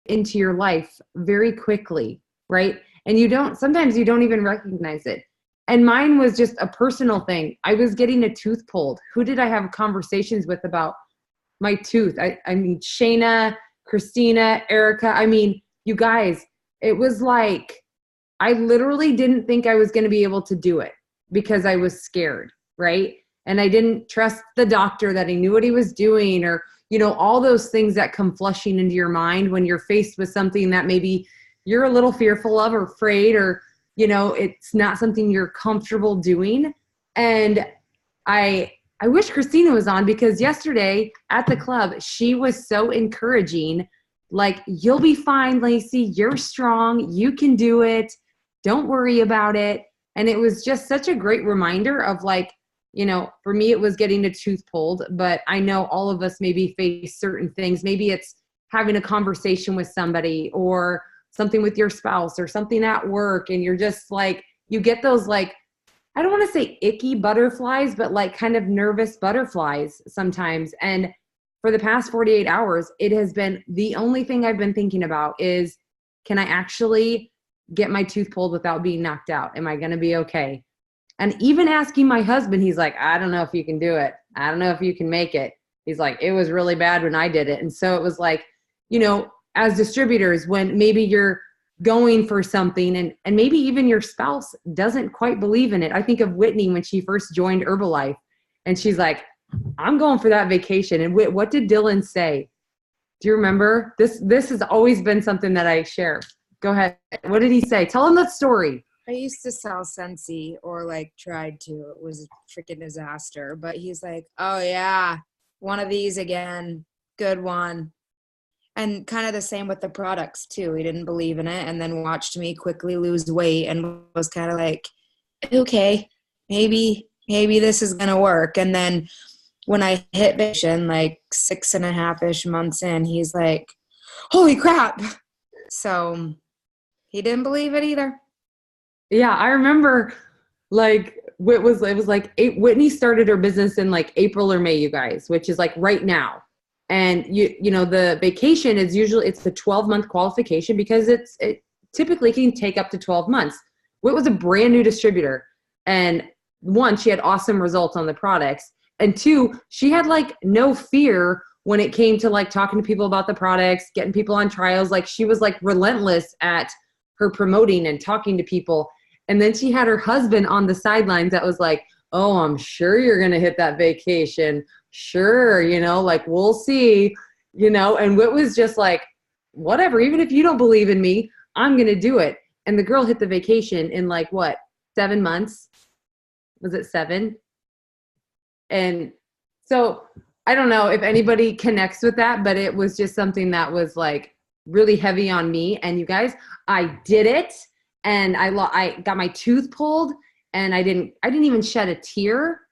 into your life very quickly, right? And sometimes you don't even recognize it. And mine was just a personal thing. I was getting a tooth pulled. Who did I have conversations with about my tooth? I mean, Shayna, Christina, Erica. I mean, you guys, it was like, I literally didn't think I was going to be able to do it because I was scared, right? And I didn't trust the doctor that he knew what he was doing, or, all those things that come flushing into your mind when you're faced with something that maybe you're a little fearful of or afraid, or, it's not something you're comfortable doing. And I wish Christina was on, because yesterday at the club, she was so encouraging. Like, you'll be fine, Lacey. You're strong. You can do it. Don't worry about it. And it was just such a great reminder of, like, for me, it was getting a tooth pulled, but I know all of us maybe face certain things. Maybe it's having a conversation with somebody, or something with your spouse, or something at work. And you're just like, you get those, like, I don't want to say icky butterflies, but like kind of nervous butterflies sometimes. And for the past 48 hours, it has been the only thing I've been thinking about is, can I actually get my tooth pulled without being knocked out? Am I going to be okay? And even asking my husband, he's like, I don't know if you can do it. I don't know if you can make it. He's like, it was really bad when I did it. And so it was like, as distributors, when maybe you're going for something and maybe even your spouse doesn't quite believe in it. I think of Whitney when she first joined Herbalife, and she's like, I'm going for that vacation. And what did Dylan say? Do you remember? This has always been something that I share. Go ahead. What did he say? Tell him that story. I used to sell Scentsy, or like tried to. It was a freaking disaster. But he's like, oh yeah, one of these again. Good one. And kind of the same with the products too. He didn't believe in it, and then watched me quickly lose weight and was kind of like, okay, maybe this is going to work. And then when I hit vacation, like 6.5-ish months in, he's like, holy crap. So he didn't believe it either. Yeah, I remember, like, it was like Whitney started her business in like April or May, you guys, which is like right now. And the vacation is usually, it's the 12-month qualification, because it typically can take up to 12 months. Whit was a brand new distributor, and one, she had awesome results on the products, and two, she had like no fear when it came to like talking to people about the products, getting people on trials. Like, she was like relentless at her promoting and talking to people. And then she had her husband on the sidelines that was like, oh, I'm sure you're going to hit that vacation. Sure. Like, we'll see, and Whit was just like, whatever, even if you don't believe in me, I'm going to do it. And the girl hit the vacation in like, what, 7 months? Was it 7? And so I don't know if anybody connects with that, but it was just something that was like really heavy on me. And you guys, I did it. And I got my tooth pulled, and I didn't even shed a tear.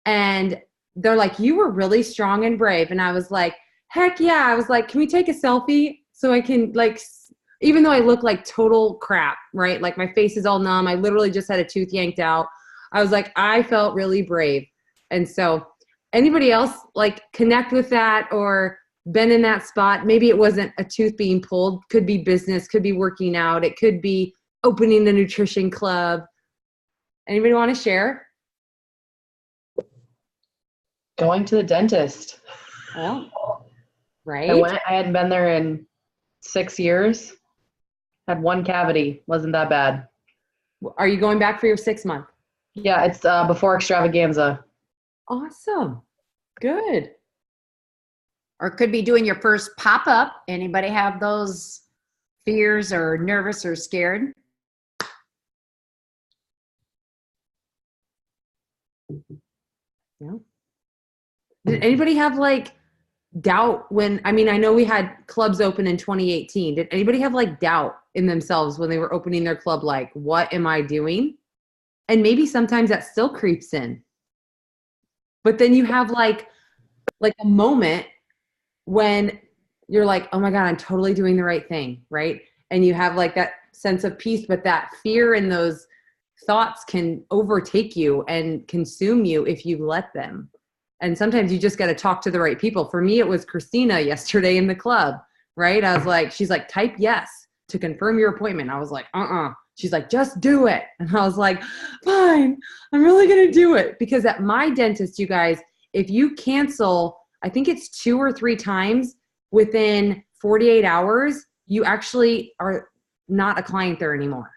And they're like, you were really strong and brave. And I was like, heck yeah. I was like, can we take a selfie so I can, like, even though I look like total crap, right? Like, my face is all numb. I literally just had a tooth yanked out. I was like, I felt really brave. And so anybody else like connect with that, or been in that spot? Maybe it wasn't a tooth being pulled. Could be business, could be working out. It could be opening the nutrition club. Anybody want to share? Going to the dentist. Oh, right. I hadn't been there in 6 years. Had one cavity. Wasn't that bad. Are you going back for your 6th month? Yeah, it's before Extravaganza. Awesome. Good. Or could be doing your first pop-up. Anybody have those fears or nervous or scared? Yeah. Did anybody have like doubt when, I mean, I know we had clubs open in 2018. Did anybody have like doubt in themselves when they were opening their club? Like, what am I doing? And maybe sometimes that still creeps in. But then you have like a moment when you're like, oh my God, I'm totally doing the right thing, right? And you have like that sense of peace, but that fear and those thoughts can overtake you and consume you if you let them. And sometimes you just got to talk to the right people. For me, it was Christina yesterday in the club, right? I was like, she's like, type yes to confirm your appointment. I was like, She's like, just do it. And I was like, fine, I'm really going to do it. Because at my dentist, you guys, if you cancel, I think it's 2 or 3 times within 48 hours, you actually are not a client there anymore.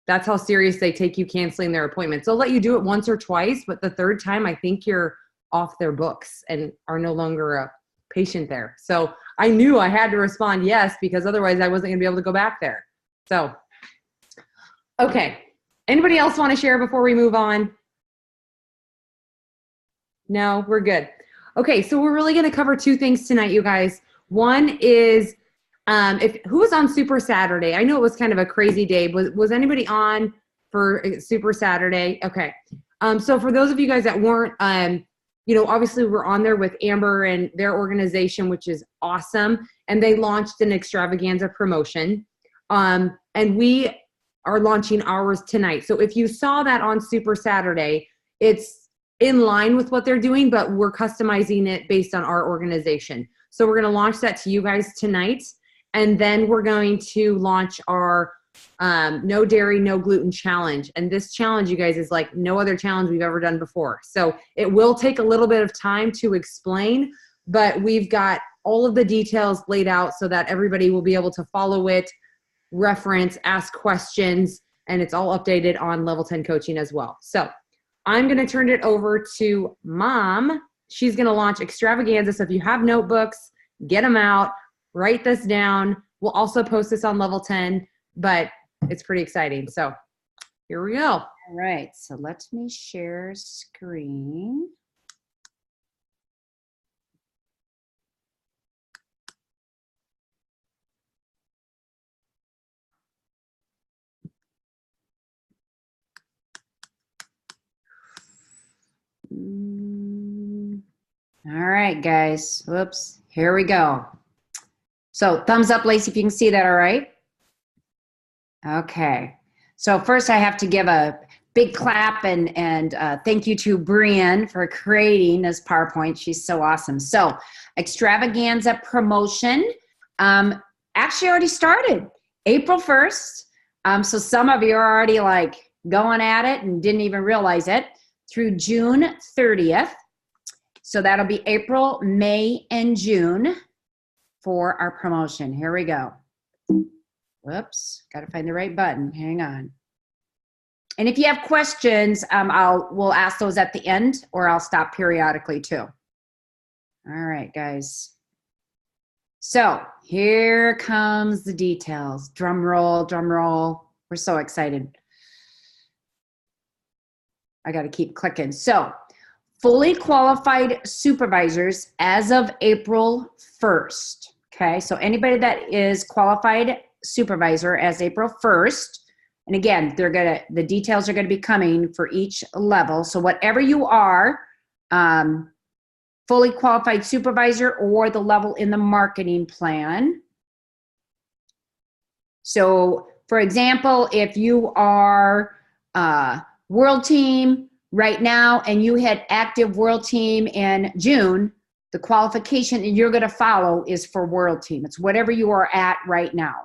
That's how serious they take you canceling their appointments. They'll let you do it once or twice, but the 3rd time, I think you're off their books and are no longer a patient there. So I knew I had to respond yes, because otherwise I wasn't going to be able to go back there. So, okay. Anybody else want to share before we move on? No, we're good. Okay, so we're really going to cover 2 things tonight, you guys. One is, who was on Super Saturday? I know it was kind of a crazy day. Was anybody on for Super Saturday? Okay. So for those of you guys that weren't, obviously we're on there with Amber and their organization, which is awesome. And they launched an extravaganza promotion. And we are launching ours tonight. So if you saw that on Super Saturday, it's in line with what they're doing, but we're customizing it based on our organization. So we're going to launch that to you guys tonight. And then we're going to launch our no dairy, no gluten challenge. And this challenge, you guys, is like no other challenge we've ever done before. So it will take a little bit of time to explain, but we've got all of the details laid out so that everybody will be able to follow it, reference, ask questions, and it's all updated on Level 10 Coaching as well. So I'm going to turn it over to Mom. She's going to launch Extravaganza. So if you have notebooks, get them out, write this down. We'll also post this on Level 10, but it's pretty exciting. So here we go. All right. So let me share screen. All right, guys. Whoops. Here we go. So thumbs up, Lacey, if you can see that all right. Okay. So first I have to give a big clap and thank you to Brienne for creating this PowerPoint. She's so awesome. So Extravaganza promotion actually already started April 1st. So some of you are already like going at it and didn't even realize it, through June 30th. So that'll be April, May, and June for our promotion. Here we go. Whoops, got to find the right button. Hang on. And if you have questions, we'll ask those at the end, or I'll stop periodically too. All right, guys. So here comes the details. Drum roll, drum roll. We're so excited. I got to keep clicking. So fully qualified supervisors as of April 1st. Okay, so anybody that is qualified supervisor as April 1st, and again, the details are gonna be coming for each level. So whatever you are, fully qualified supervisor or the level in the marketing plan. So for example, if you are World Team right now and you had active World Team in June, the qualification you're going to follow is for World Team. It's whatever you are at right now.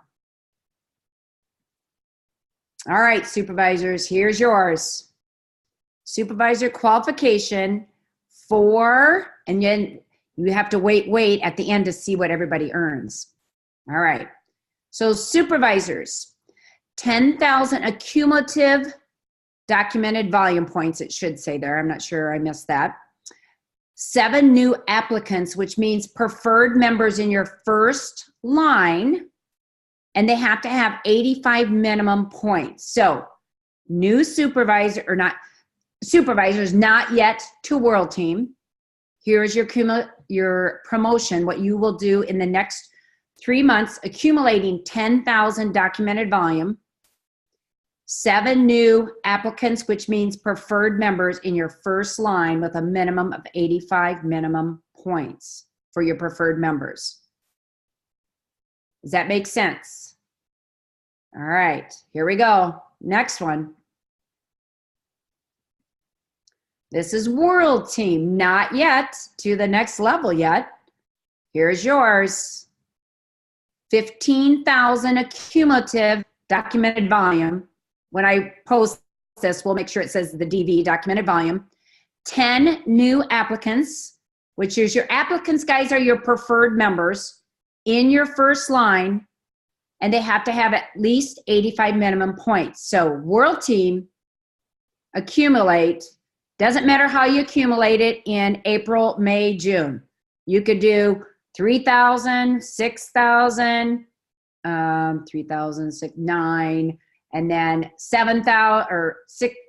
All right, supervisors, here's yours. Supervisor qualification for, and then you have to wait at the end to see what everybody earns. All right. So supervisors, 10,000 accumulative documented volume points, it should say there. I'm not sure I missed that. 7 new applicants, which means preferred members in your first line, and they have to have 85 minimum points. So new supervisor, or not supervisors, not yet to World Team. Here's your promotion, what you will do in the next 3 months, accumulating 10,000 documented volume. 7 new applicants, which means preferred members in your first line with a minimum of 85 minimum points for your preferred members. Does that make sense? All right, here we go. Next one. This is World Team, not yet to the next level yet. Here's yours. 15,000 accumulative documented volume. When I post this, we'll make sure it says the DV, documented volume. 10 new applicants, which is your applicants, guys, are your preferred members in your first line, and they have to have at least 85 minimum points. So World Team, accumulate, doesn't matter how you accumulate it in April, May, June. You could do 3,000, 6,000, 3,000, 9, and then 7,000 or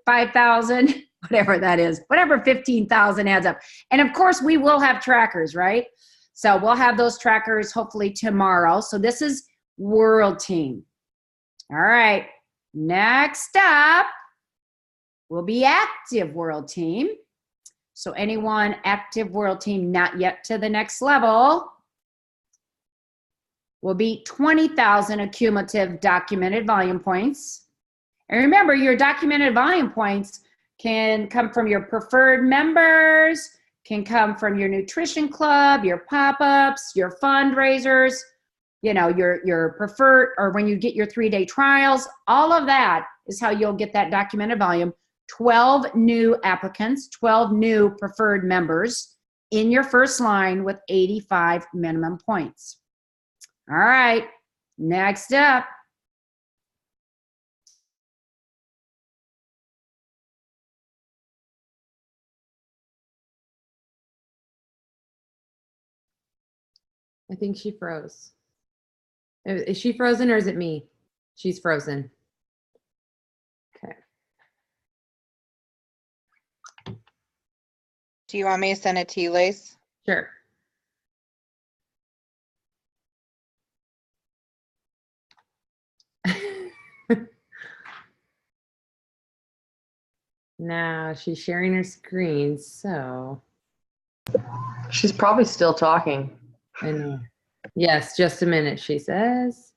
5,000, whatever that is, whatever 15,000 adds up. And of course, we will have trackers, right? So we'll have those trackers hopefully tomorrow. So this is World Team. All right, next up will be Active World Team. So anyone Active World Team not yet to the next level will be 20,000 accumulative documented volume points. And remember, your documented volume points can come from your preferred members, can come from your nutrition club, your pop-ups, your fundraisers, you know, your preferred, or when you get your 3-day trials. All of that is how you'll get that documented volume. 12 new applicants, 12 new preferred members in your first line with 85 minimum points. All right, next up. I think she froze. Is she frozen or is it me? She's frozen. Okay. Do you want me to send it to you, Lace? Sure. Now she's sharing her screen, so. She's probably still talking. I know. Yes, just a minute, she says.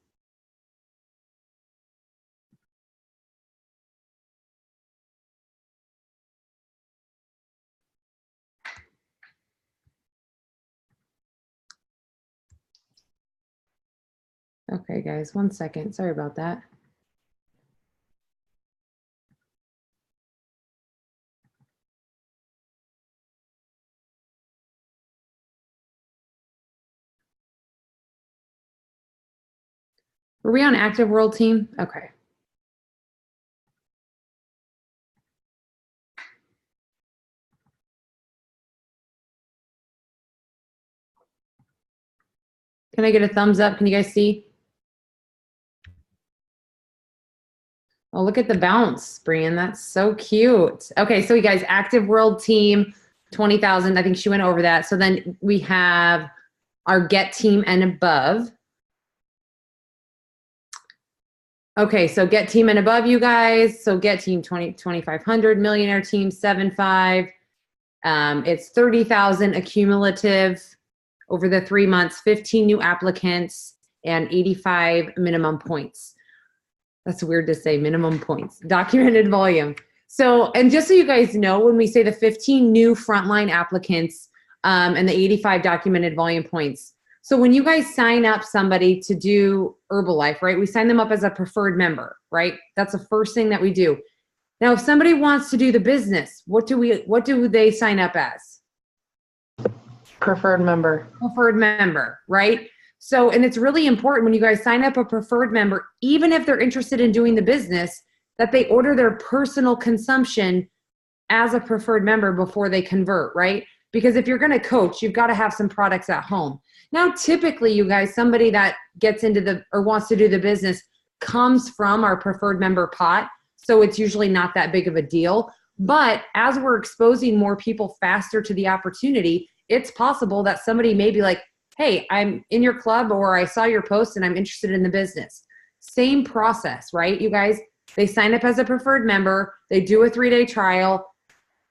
Okay, guys, 1 second. Sorry about that. Were we on Active World Team? Okay. Can I get a thumbs up? Can you guys see? Oh, look at the bounce, Brian. That's so cute. Okay, so you guys, Active World Team, 20,000. I think she went over that. So then we have our Get Team and above. Okay, so Get Team and above, you guys. So Get Team 2,500, Millionaire Team 7.5. It's 30,000 accumulative over the 3 months, 15 new applicants, and 85 minimum points. That's weird to say, minimum points. Documented volume. So, and just so you guys know, when we say the 15 new frontline applicants and the 85 documented volume points, so when you guys sign up somebody to do Herbalife, right, we sign them up as a preferred member, right? That's the first thing that we do. Now, if somebody wants to do the business, what do they sign up as? Preferred member. Preferred member, right? So, and it's really important when you guys sign up a preferred member, even if they're interested in doing the business, that they order their personal consumption as a preferred member before they convert, right? Because if you're going to coach, you've got to have some products at home. Now, typically, you guys, somebody that gets into the or wants to do the business comes from our preferred member pot. So it's usually not that big of a deal. But as we're exposing more people faster to the opportunity, it's possible that somebody may be like, hey, I'm in your club or I saw your post and I'm interested in the business. Same process, right? You guys, they sign up as a preferred member, they do a 3-day trial,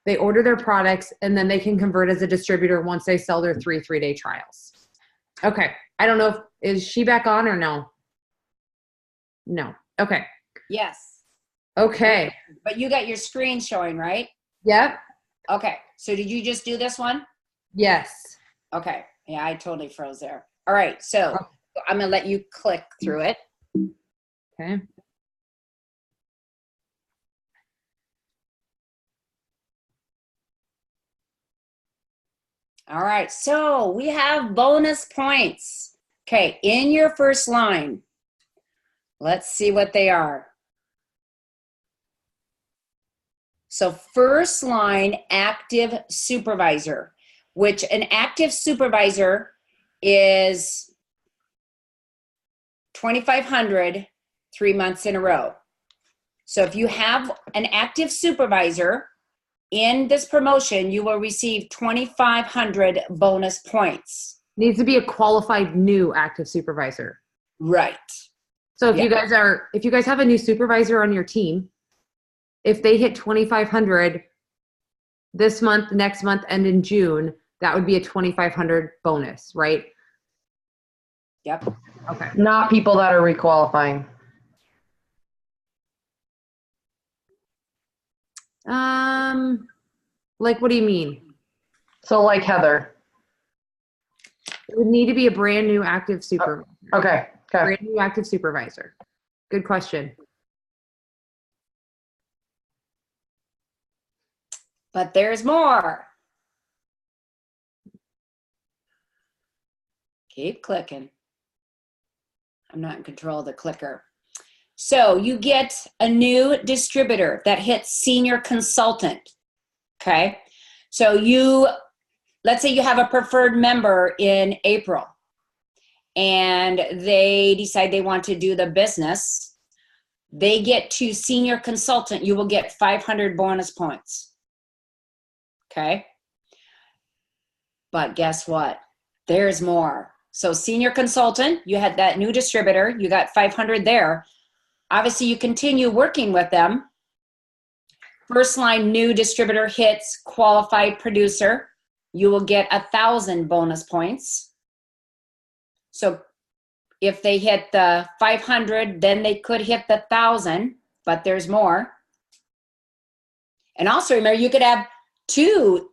they order their products, and then they can convert as a distributor once they sell their 3-day trials. Okay, I don't know if, is she back on or no? No, okay. Yes. Okay. But you got your screen showing, right? Yep. Okay. So did you just do this one? Yes. Okay. Yeah, I totally froze there. All right. So I'm going to let you click through it. Okay. All right, so we have bonus points. Okay, in your first line, let's see what they are. So first line, active supervisor, which an active supervisor is 2,500 3 months in a row. So if you have an active supervisor in this promotion, you will receive 2,500 bonus points. Needs to be a qualified new active supervisor. Right. So if you guys have a new supervisor on your team, if they hit 2,500 this month, next month, and in June, that would be a 2,500 bonus, right? Yep. Okay. Not people that are requalifying. Like, what do you mean? So like Heather. It would need to be a brand new active supervisor. Okay. Okay. Brand new active supervisor. Good question. But there's more. Keep clicking. I'm not in control of the clicker. So you get a new distributor that hits senior consultant. Okay. So let's say you have a preferred member in April and they decide they want to do the business. They get to senior consultant, you will get 500 bonus points. Okay. But guess what? There's more. So senior consultant, you had that new distributor, you got 500 there. Obviously you continue working with them. First line new distributor hits qualified producer, you will get 1,000 bonus points. So if they hit the 500, then they could hit the 1,000, but there's more. And also remember, you could have two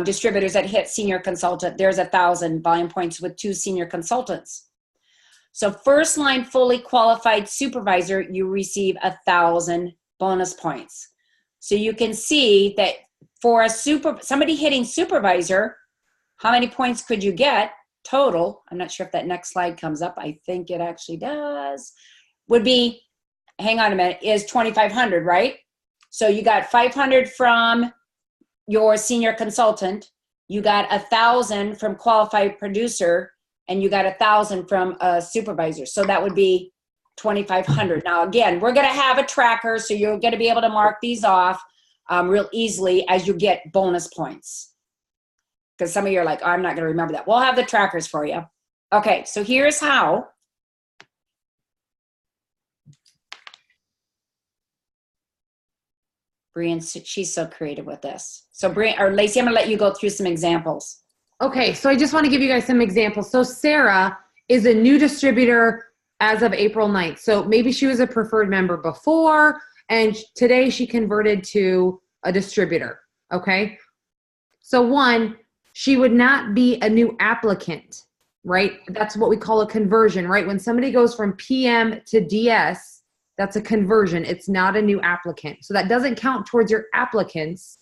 distributors that hit senior consultant. There's 1,000 volume points with 2 senior consultants. So first line fully qualified supervisor, you receive 1,000 bonus points. So you can see that for somebody hitting supervisor, how many points could you get total? I'm not sure if that next slide comes up. I think it actually does. Would be, hang on a minute, is 2,500, right? So you got 500 from your senior consultant, you got 1,000 from qualified producer, and you got 1,000 from a supervisor. So that would be 2,500. Now again, we're gonna have a tracker, so you're gonna be able to mark these off real easily as you get bonus points. Because some of you are like, oh, I'm not gonna remember that. We'll have the trackers for you. Okay, so here's how. Brian, she's so creative with this. So Brian, or Lacey, I'm gonna let you go through some examples. Okay, so I just want to give you guys some examples. So Sarah is a new distributor as of April 9th. So maybe she was a preferred member before, and today she converted to a distributor, okay? So one, she would not be a new applicant, right? That's what we call a conversion, right? When somebody goes from PM to DS, that's a conversion. It's not a new applicant. So that doesn't count towards your applicants,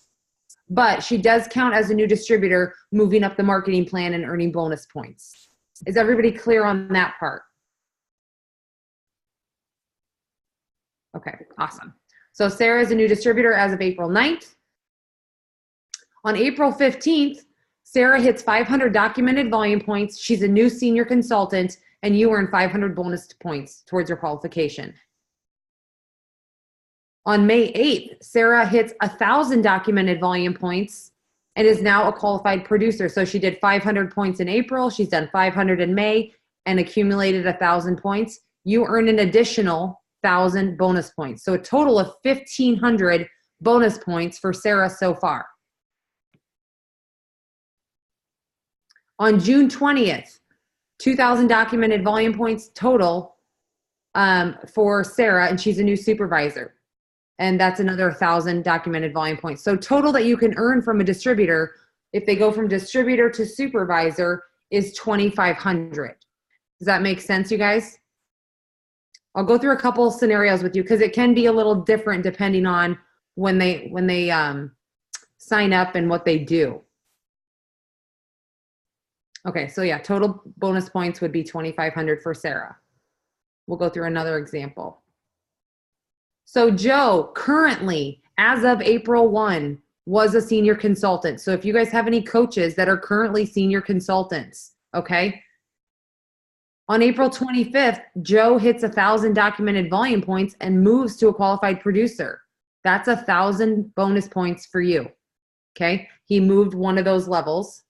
but she does count as a new distributor moving up the marketing plan and earning bonus points. Is everybody clear on that part? Okay, awesome. So Sarah is a new distributor as of April 9th. On April 15th, Sarah hits 500 documented volume points. She's a new senior consultant, and you earn 500 bonus points towards your qualification. On May 8th, Sarah hits 1,000 documented volume points and is now a qualified producer. So she did 500 points in April, she's done 500 in May, and accumulated 1,000 points. You earn an additional 1,000 bonus points. So a total of 1,500 bonus points for Sarah so far. On June 20th, 2,000 documented volume points total for Sarah, and she's a new supervisor. And that's another 1,000 documented volume points. So total that you can earn from a distributor, if they go from distributor to supervisor, is 2,500. Does that make sense, you guys? I'll go through a couple scenarios with you because it can be a little different depending on when they sign up and what they do. Okay, so yeah, total bonus points would be 2,500 for Sarah. We'll go through another example. So Joe, currently, as of April 1, was a senior consultant. So if you guys have any coaches that are currently senior consultants, okay? On April 25th, Joe hits 1,000 documented volume points and moves to a qualified producer. That's 1,000 bonus points for you, okay? He moved one of those levels.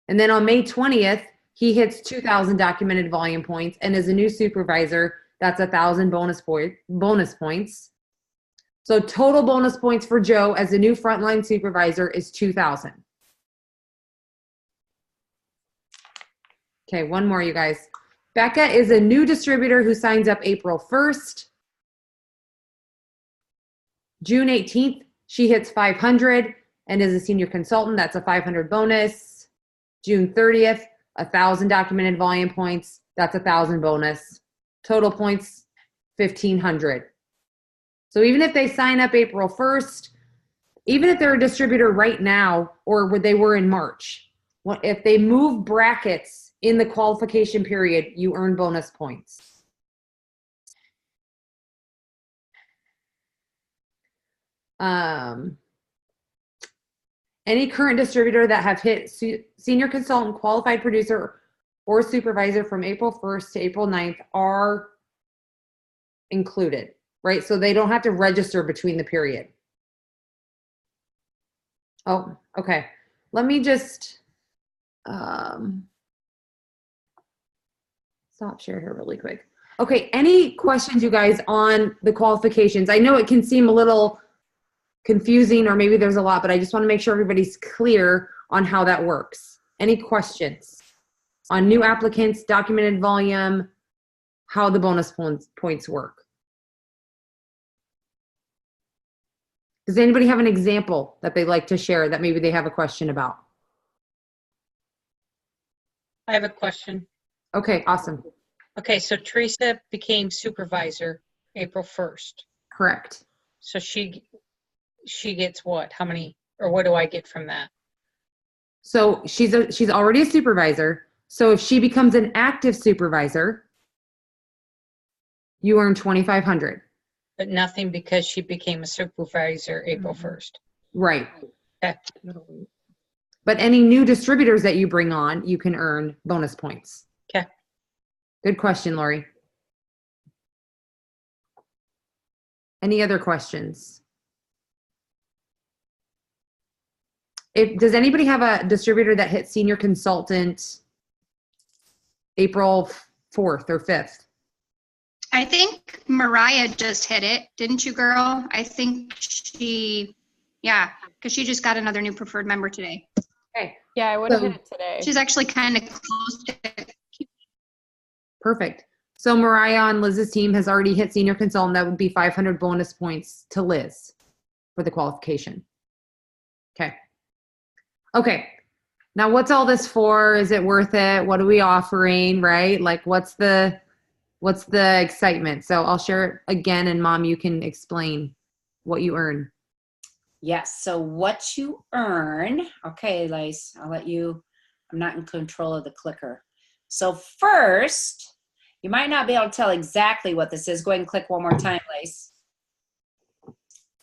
And then on May 20th, he hits 2,000 documented volume points and is a new supervisor. That's 1,000 bonus points. So total bonus points for Joe as a new frontline supervisor is 2,000. Okay, one more, you guys. Becca is a new distributor who signs up April 1st. June 18th, she hits 500 and is a senior consultant. That's a 500 bonus. June 30th, 1,000 documented volume points. That's 1,000 bonus. Total points, 1,500. So even if they sign up April 1st, even if they're a distributor right now or where they were in March, if they move brackets in the qualification period, you earn bonus points. Any current distributor that have hit senior consultant, qualified producer, or supervisor from April 1st to April 9th are included, right? So they don't have to register between the period. Oh, okay. Let me just stop share here really quick. Okay, any questions, you guys, on the qualifications? I know it can seem a little confusing or maybe there's a lot, but I just want to make sure everybody's clear on how that works. Any questions on new applicants, documented volume, how the bonus points work? Does anybody have an example that they'd like to share that maybe they have a question about? I have a question. Okay, awesome. Okay, so Teresa became supervisor April 1st. Correct. So she gets what? How many, or what do I get from that? So she's already a supervisor. So if she becomes an active supervisor, you earn 2,500. But nothing because she became a supervisor April 1st. Right. Okay. But any new distributors that you bring on, you can earn bonus points. Okay. Good question, Lori. Any other questions? Does anybody have a distributor that hit senior consultant April 4th or 5th? I think Mariah just hit it, didn't you, girl? I think yeah, because she just got another new preferred member today. Okay. Yeah, I would have hit it today. She's actually kind of close to it. Perfect. So Mariah on Liz's team has already hit senior consultant. That would be 500 bonus points to Liz for the qualification. Okay. Okay. Now what's all this for? Is it worth it? What are we offering, right? Like what's the excitement? So I'll share it again and Mom, you can explain what you earn. Yes, so what you earn, okay, Lace, I'll let you, I'm not in control of the clicker. So first, you might not be able to tell exactly what this is. Go ahead and click one more time, Lace.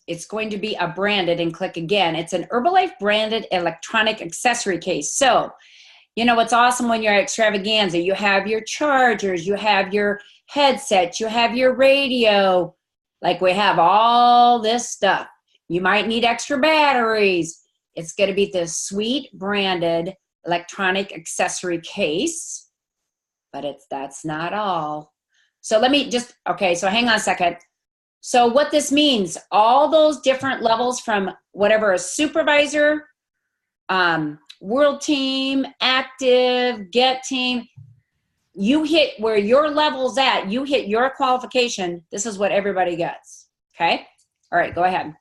It's going to be a branded, and click again. It's an Herbalife branded electronic accessory case. So, you know what's awesome when you're at Extravaganza, you have your chargers, you have your headset, you have your radio, like we have all this stuff. You might need extra batteries. It's going to be this sweet branded electronic accessory case, but that's not all. So let me just, okay, so hang on a second. So what this means, all those different levels from whatever a supervisor, world team, active, get team, you hit where your level's at, you hit your qualification, this is what everybody gets, okay? All right, go ahead.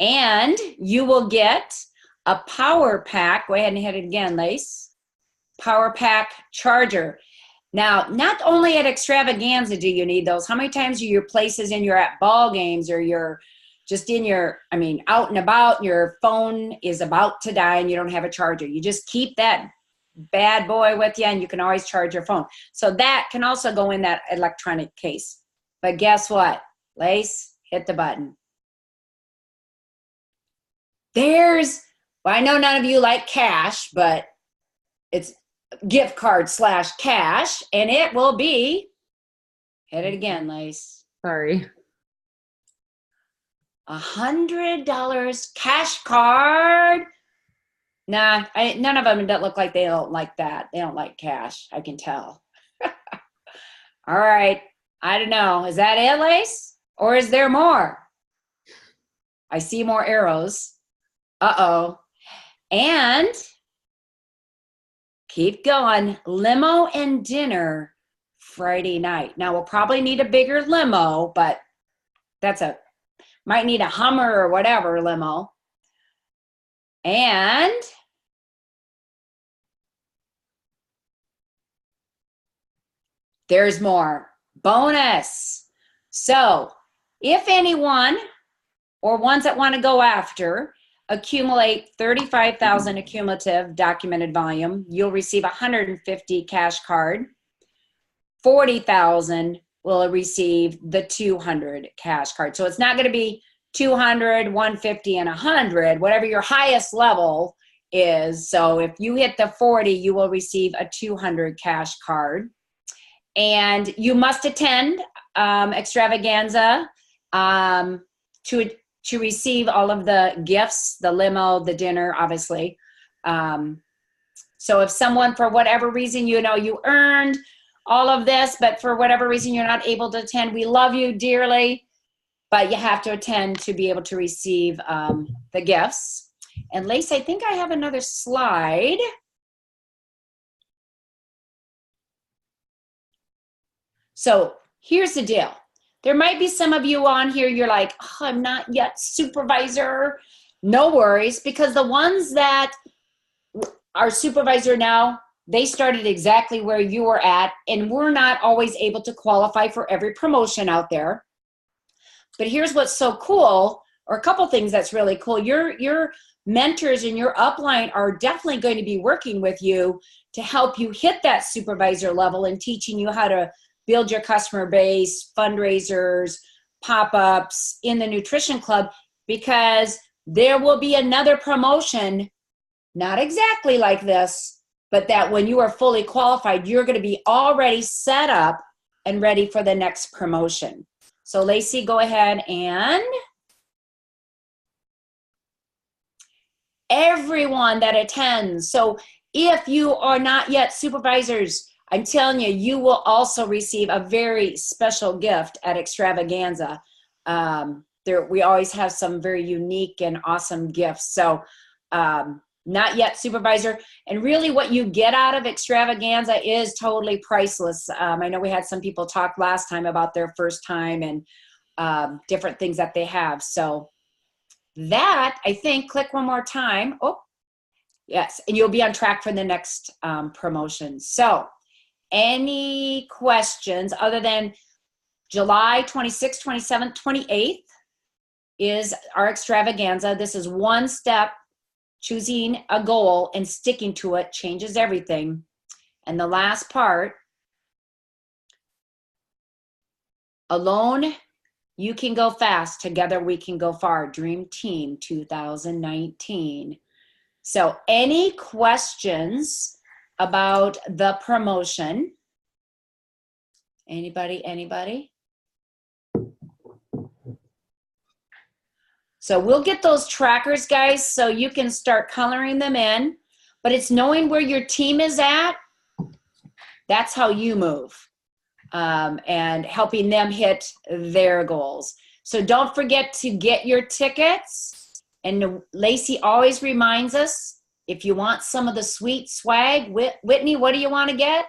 And you will get a power pack. Go ahead and hit it again, Lace. power pack charger. Now, not only at Extravaganza do you need those. How many times are your places and you're at ball games or you're just in your, out and about, your phone is about to die and you don't have a charger. You just keep that bad boy with you and you can always charge your phone. So that can also go in that electronic case. But guess what? Lace, hit the button. I know none of you like cash, but it's gift card / cash, and it will be, hit it again, Lace. Sorry. $100 cash card. Nah, none of them don't look like they don't like that. They don't like cash. I can tell. All right. I don't know. Is that it, Lace? Or is there more? I see more arrows. Uh-oh. And keep going. Limo and dinner Friday night. Now, we'll probably need a bigger limo, but might need a Hummer or whatever limo. And there's more. Bonus. So if anyone or ones that want to go after accumulate 35,000 accumulative documented volume, you'll receive 150 cash card. 40,000 will receive the 200 cash card. So it's not going to be 200, 150, and 100, whatever your highest level is. So if you hit the 40, you will receive a 200 cash card. And you must attend Extravaganza to receive all of the gifts, the limo, the dinner, obviously. So if someone, for whatever reason, you earned all of this, but for whatever reason you're not able to attend, we love you dearly, but you have to attend to be able to receive the gifts. And Lace, I think I have another slide. So here's the deal. There might be some of you on here, you're like, oh, I'm not yet supervisor. No worries, because the ones that are supervisor now, they started exactly where you were at, and we're not always able to qualify for every promotion out there. But here's what's so cool, or a couple things that's really cool. Your mentors and your upline are definitely going to be working with you to help you hit that supervisor level and teaching you how to build your customer base, fundraisers, pop-ups in the nutrition club, because there will be another promotion, not exactly like this, but that when you are fully qualified, you're going to be already set up and ready for the next promotion. So Lacey, go ahead, and everyone that attends. So if you are not yet supervisors, I'm telling you, you will also receive a very special gift at Extravaganza. We always have some very unique and awesome gifts. So not yet supervisor. And really what you get out of Extravaganza is totally priceless. I know we had some people talk last time about their first time and different things that they have. So that, I think, click one more time. Oh, yes. And you'll be on track for the next promotion. So any questions other than July 26th, 27th, 28th is our Extravaganza. This is one step. Choosing a goal and sticking to it changes everything. And the last part, alone, you can go fast. Together, we can go far. Dream Team 2019. So any questions about the promotion? Anybody? So we'll get those trackers, guys, so you can start coloring them in. But it's knowing where your team is at. That's how you move. And helping them hit their goals. So don't forget to get your tickets. And Lacey always reminds us, if you want some of the sweet swag, Whitney, what do you want to get?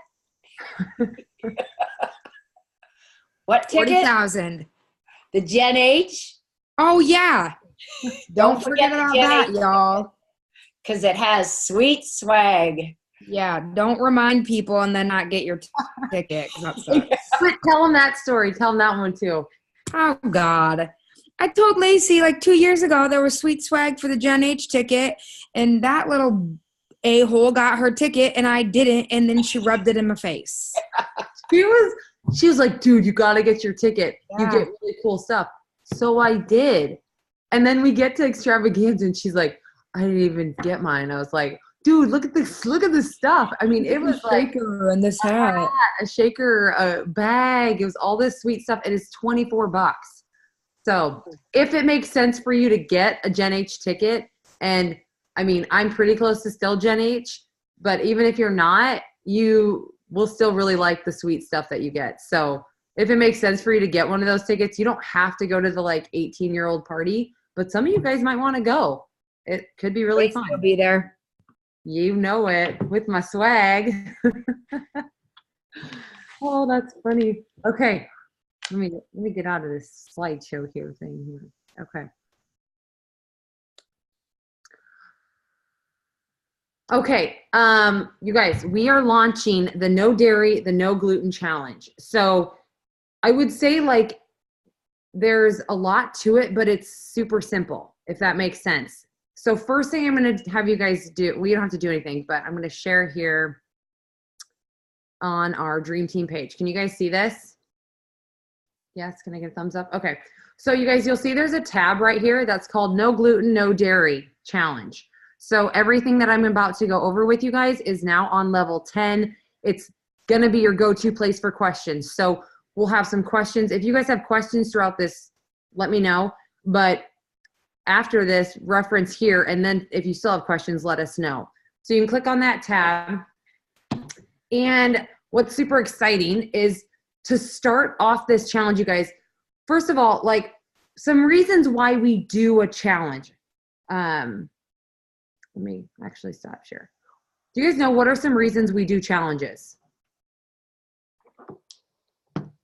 What ticket? 40,000. The Gen H? Oh, yeah. Don't forget about that, y'all. Because it has sweet swag. Yeah, don't remind people and then not get your ticket. 'Cause that sucks. Tell them that story. Tell them that one too. Oh God. I told Lacey like 2 years ago there was sweet swag for the Gen H ticket, and that little a-hole got her ticket and I didn't, and then she rubbed it in my face. She was like, dude, you got to get your ticket. You Yeah. get really cool stuff. So I did. And then we get to Extravaganza and she's like, I didn't even get mine. I was like, dude, look at this stuff. I mean, it was like Shaker and this hat. a shaker, a bag. It was all this sweet stuff. It is $24. So if it makes sense for you to get a Gen H ticket, and I mean, I'm pretty close to still Gen H, but even if you're not, you will still really like the sweet stuff that you get. So if it makes sense for you to get one of those tickets, you don't have to go to the like 18-year-old party, but some of you guys might want to go. It could be really fun. I'll be there. You know it, with my swag. Oh, that's funny. Okay. Let me get out of this slideshow here thing here. Okay. Okay, you guys, we are launching the no dairy, the no gluten challenge. So I would say like there's a lot to it, but it's super simple, if that makes sense. So first thing I'm going to have you guys do, we don't have to do anything, but I'm going to share here on our Dream Team page. Can you guys see this? Yes, can I get a thumbs up? Okay. So you guys, you'll see there's a tab right here that's called No Gluten, No Dairy Challenge. So everything that I'm about to go over with you guys is now on level 10. It's going to be your go-to place for questions. So we'll have some questions. If you guys have questions throughout this, let me know. But after this, reference here. And then if you still have questions, let us know. So you can click on that tab. And what's super exciting is to start off this challenge, you guys. First of all, like some reasons why we do a challenge. Let me actually stop share. Do you guys know what are some reasons we do challenges?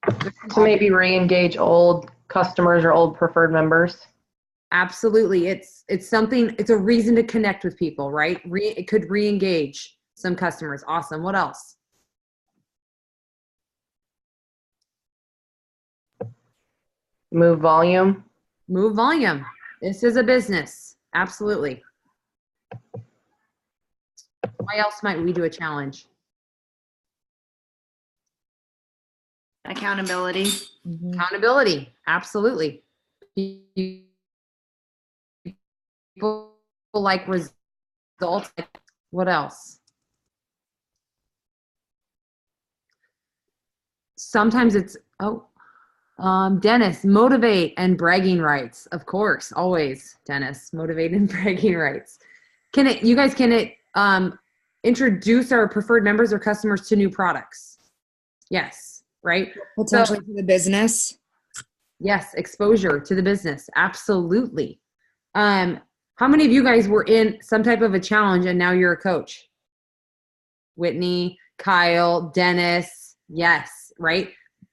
To maybe re-engage old customers or old preferred members. Absolutely. It's something, it's a reason to connect with people, right? It could re-engage some customers. Awesome. What else? Move volume. Move volume. This is a business. Absolutely. Why else might we do a challenge? Accountability. Accountability. Absolutely. People like results. What else? Sometimes it's, Dennis, motivate and bragging rights. Of course, always, Dennis, motivate and bragging rights. Can it introduce our preferred members or customers to new products? Yes, right? Potentially to the business. Yes, exposure to the business. Absolutely. How many of you guys were in some type of a challenge and now you're a coach? Whitney, Kyle, Dennis. Yes, right?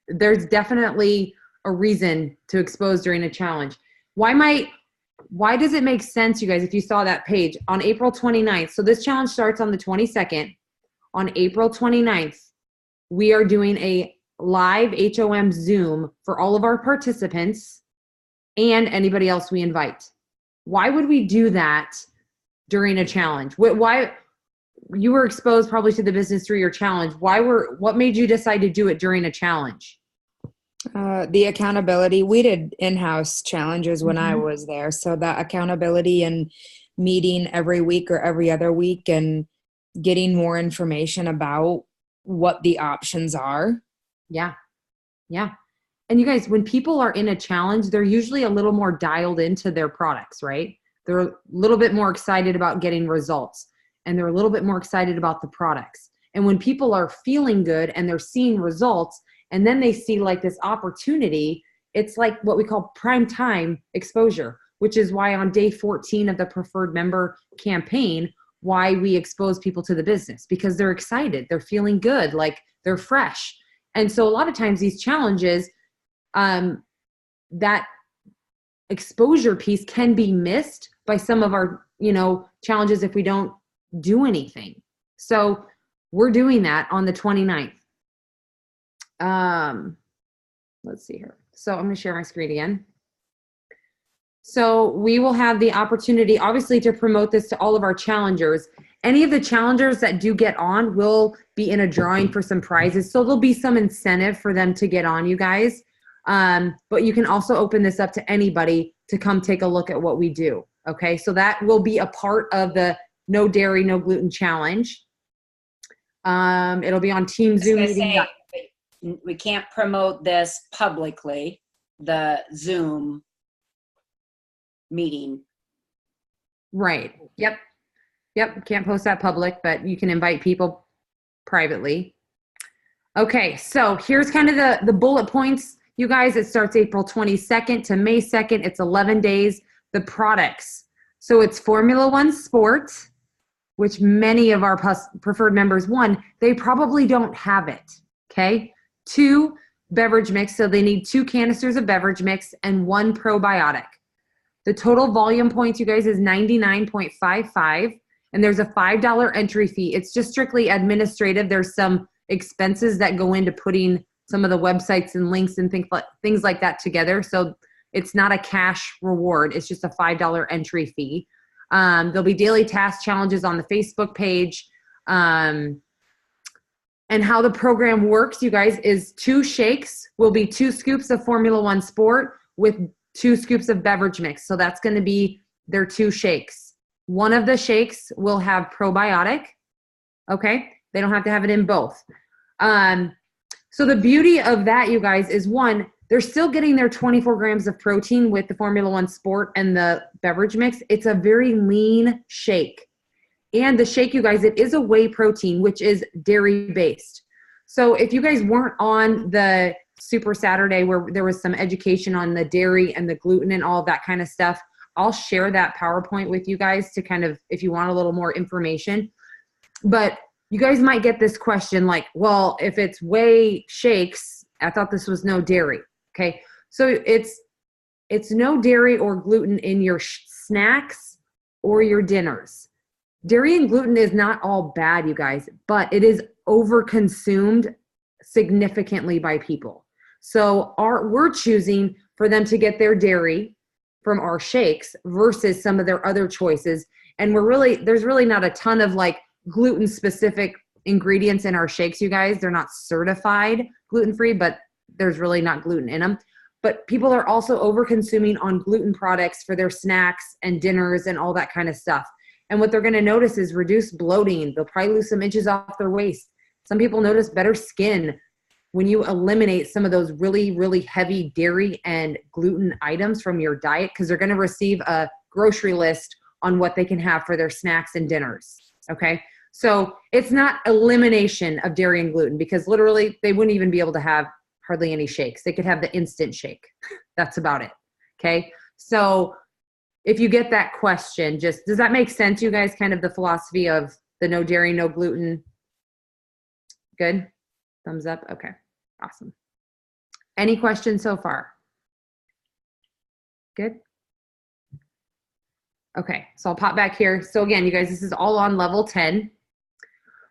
There's definitely a reason to expose during a challenge. Why does it make sense, you guys, if you saw that page on April 29th? So this challenge starts on the 22nd. On April 29th, we are doing a live HOM Zoom for all of our participants and anybody else we invite. Why would we do that during a challenge? Why you were exposed probably to the business through your challenge. What made you decide to do it during a challenge? The accountability. We did in-house challenges when I was there. So that accountability and meeting every week or every other week and getting more information about what the options are. Yeah. Yeah. And you guys, when people are in a challenge, they're usually a little more dialed into their products, right? They're a little bit more excited about getting results and they're a little bit more excited about the products. And when people are feeling good and they're seeing results and then they see like this opportunity, it's like what we call prime time exposure, which is why on day 14 of the preferred member campaign, why we expose people to the business, because they're excited, they're feeling good, like they're fresh. And so a lot of times these challenges, that exposure piece can be missed by some of our, challenges if we don't do anything. So we're doing that on the 29th. Let's see here. So I'm going to share my screen again. So we will have the opportunity, obviously, to promote this to all of our challengers. Any of the challengers that do get on will be in a drawing for some prizes. So there'll be some incentive for them to get on, you guys. But you can also open this up to anybody to come take a look at what we do. Okay, so that will be a part of the No Dairy, No Gluten Challenge. It'll be on Team Zoom meeting. We can't promote this publicly, the Zoom meeting. Right. Yep. Can't post that public, but you can invite people privately. Okay, so here's kind of the bullet points, you guys. It starts April 22nd to May 2nd. It's 11 days. The products. So it's Formula One Sport, which many of our preferred members, one, they probably don't have it. Okay. 2, beverage mix. So they need 2 canisters of beverage mix and 1 probiotic. The total volume points, you guys, is 99.55. And there's a $5 entry fee. It's just strictly administrative. There's some expenses that go into putting some of the websites and links and things like that together. So it's not a cash reward. It's just a $5 entry fee. There'll be daily task challenges on the Facebook page. And how the program works, you guys, is 2 shakes will be 2 scoops of Formula One Sport with 2 scoops of beverage mix. So that's going to be their 2 shakes. One of the shakes will have probiotic. Okay. They don't have to have it in both. So the beauty of that, you guys, is one, they're still getting their 24 grams of protein with the Formula One Sport and the beverage mix. It's a very lean shake. And the shake, you guys, it is a whey protein, which is dairy based. So if you guys weren't on the Super Saturday where there was some education on the dairy and the gluten and all of that kind of stuff, I'll share that PowerPoint with you guys to kind of, if you want a little more information. But you guys might get this question like, well, if it's whey shakes, I thought this was no dairy. Okay. So it's no dairy or gluten in your snacks or your dinners. Dairy and gluten is not all bad, you guys, but it is overconsumed significantly by people. So we're choosing for them to get their dairy from our shakes versus some of their other choices. And there's really not a ton of like gluten specific ingredients in our shakes, you guys. They're not certified gluten-free, but there's really not gluten in them. But people are also over consuming on gluten products for their snacks and dinners and all that kind of stuff. And what they're going to notice is reduced bloating. They'll probably lose some inches off their waist. Some people notice better skin when you eliminate some of those really, really heavy dairy and gluten items from your diet, because they're going to receive a grocery list on what they can have for their snacks and dinners. Okay. So it's not elimination of dairy and gluten, because literally they wouldn't even be able to have hardly any shakes. They could have the instant shake. That's about it. Okay. So if you get that question, does that make sense, you guys, kind of the philosophy of the no dairy, no gluten? Good. Thumbs up. Okay. Awesome. Any questions so far? Good. Okay. So I'll pop back here. So again, you guys, this is all on level 10.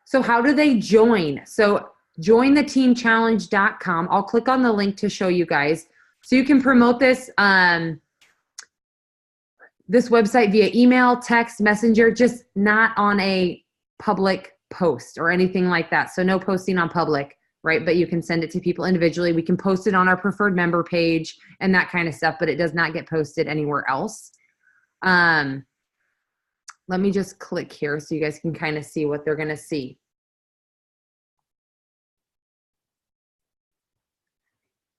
So how do they join? So jointheteamchallenge.com. I'll click on the link to show you guys. So you can promote this website via email, text, messenger, just not on a public post or anything like that. So no posting on public, right? But you can send it to people individually. We can post it on our preferred member page and that kind of stuff, but it does not get posted anywhere else. Let me just click here so you guys can kind of see what they're going to see.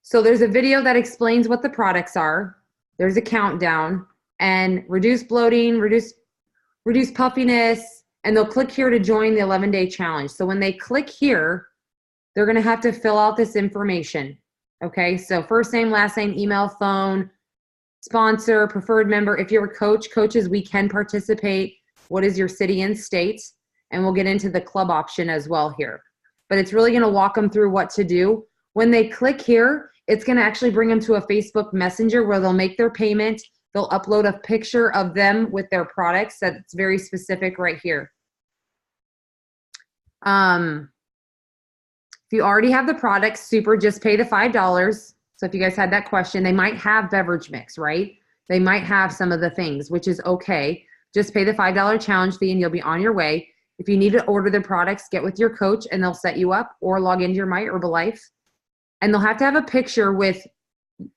So there's a video that explains what the products are. There's a countdown and reduce bloating, reduce puffiness, and they'll click here to join the 11-day challenge. So when they click here, they're going to have to fill out this information. Okay, so first name, last name, email, phone, sponsor, preferred member. If you're a coach, coaches, we can participate. What is your city and state? And we'll get into the club option as well here. But it's really going to walk them through what to do. When they click here, it's going to actually bring them to a Facebook Messenger where they'll make their payment. They'll upload a picture of them with their products that's very specific right here. If you already have the product, super, just pay the $5. So if you guys had that question, they might have beverage mix, right? They might have some of the things, which is okay. Just pay the $5 challenge fee and you'll be on your way. If you need to order the products, get with your coach and they'll set you up, or log into your My Herbalife. And they'll have to have a picture with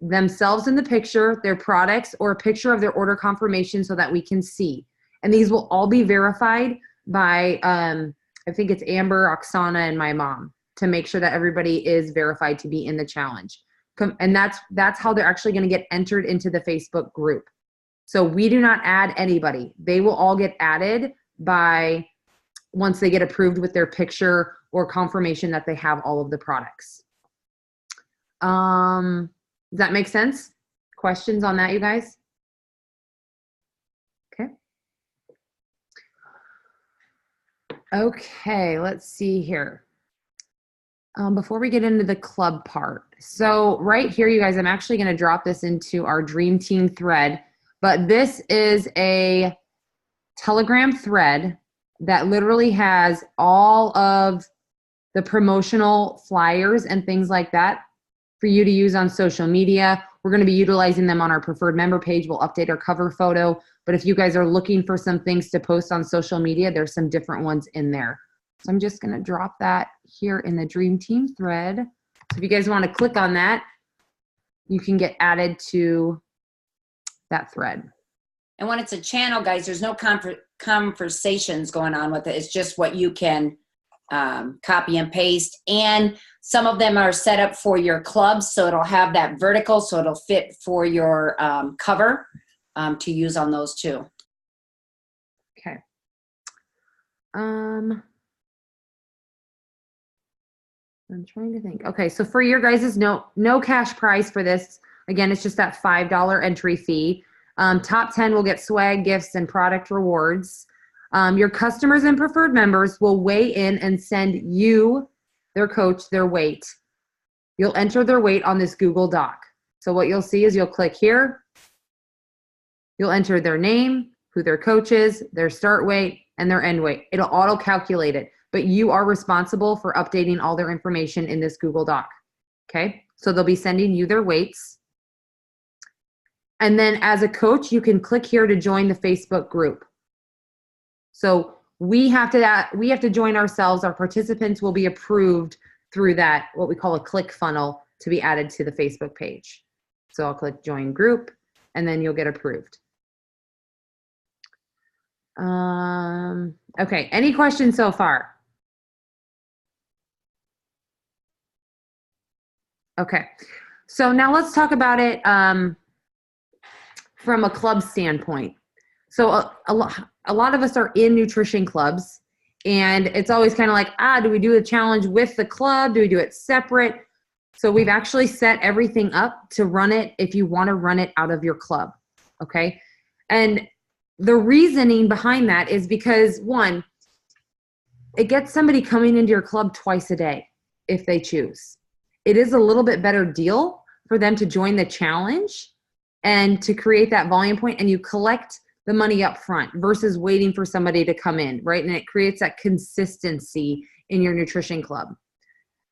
themselves in the picture, their products, or a picture of their order confirmation so that we can see. And these will all be verified by, I think it's Amber, Oksana, and my mom, to make sure that everybody is verified to be in the challenge. And that's how they're actually going to get entered into the Facebook group. So we do not add anybody. They will all get added by once they get approved with their picture or confirmation that they have all of the products. Does that make sense? Questions on that, you guys? Okay. Okay, let's see here. Before we get into the club part. So right here, you guys, I'm actually going to drop this into our Dream Team thread, but this is a Telegram thread that literally has all of the promotional flyers and things like that for you to use on social media. We're going to be utilizing them on our preferred member page. We'll update our cover photo, but if you guys are looking for some things to post on social media, there's some different ones in there. So I'm just going to drop that here in the Dream Team thread. So if you guys want to click on that, you can get added to that thread. And when it's a channel, guys, there's no conversations going on with it. It's just what you can copy and paste. And some of them are set up for your clubs, so it'll have that vertical, so it'll fit for your cover to use on those too. Okay. I'm trying to think. Okay, so for your guys' no cash prize for this. Again, it's just that $5 entry fee. Top 10 will get swag, gifts, and product rewards. Your customers and preferred members will weigh in and send you, their coach, their weight. You'll enter their weight on this Google Doc. So what you'll see is you'll click here. You'll enter their name, who their coach is, their start weight, and their end weight. It'll auto-calculate it, but you are responsible for updating all their information in this Google Doc. Okay, so they'll be sending you their weights. And then as a coach, you can click here to join the Facebook group. So we have to join ourselves. Our participants will be approved through that, what we call a click funnel, to be added to the Facebook page. So I'll click join group and then you'll get approved. Okay, any questions so far? Okay, so now let's talk about it from a club standpoint. So a lot of us are in nutrition clubs, and it's always kind of like, do we do a challenge with the club? Do we do it separate? So we've actually set everything up to run it if you want to run it out of your club, okay? And the reasoning behind that is because, one, it gets somebody coming into your club twice a day if they choose. It is a little bit better deal for them to join the challenge and to create that volume point, and you collect the money up front versus waiting for somebody to come in, right? And it creates that consistency in your nutrition club.